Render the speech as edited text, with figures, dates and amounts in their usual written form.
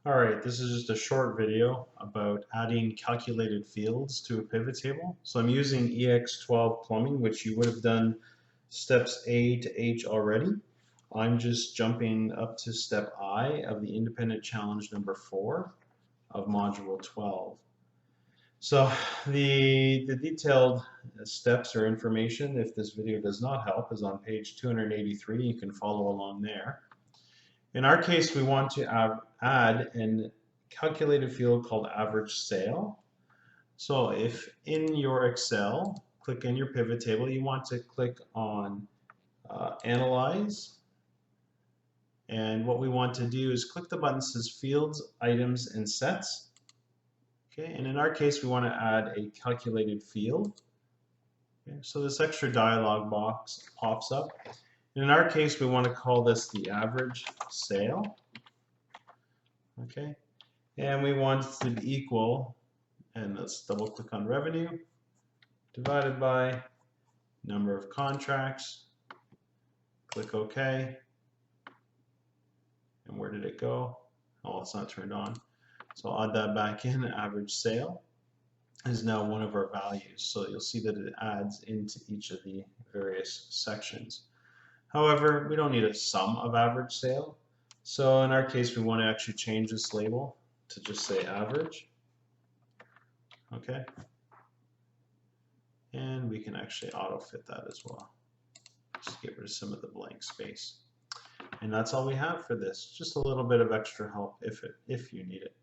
Alright, this is just a short video about adding calculated fields to a pivot table. So I'm using EX12 plumbing, which you would have done steps A to H already. I'm just jumping up to step I of the independent challenge number 4 of module 12. So the detailed steps or information, if this video does not help, is on page 283. You can follow along there. In our case, we want to add an calculated field called average sale. So if in your Excel, click in your pivot table, you want to click on Analyze. And what we want to do is click the button that says Fields, Items, and Sets. Okay, and in our case, we want to add a calculated field. Okay, so this extra dialog box pops up. In our case, we want to call this the average sale. Okay, and we want it to be equal, and let's double click on revenue, divided by number of contracts. Click OK. And where did it go? Oh, it's not turned on. So I'll add that back in. Average sale is now one of our values. So you'll see that it adds into each of the various sections. However, we don't need a sum of average sale. So in our case, we want to actually change this label to just say average. Okay. And we can actually auto-fit that as well. Just get rid of some of the blank space. And that's all we have for this. Just a little bit of extra help if you need it.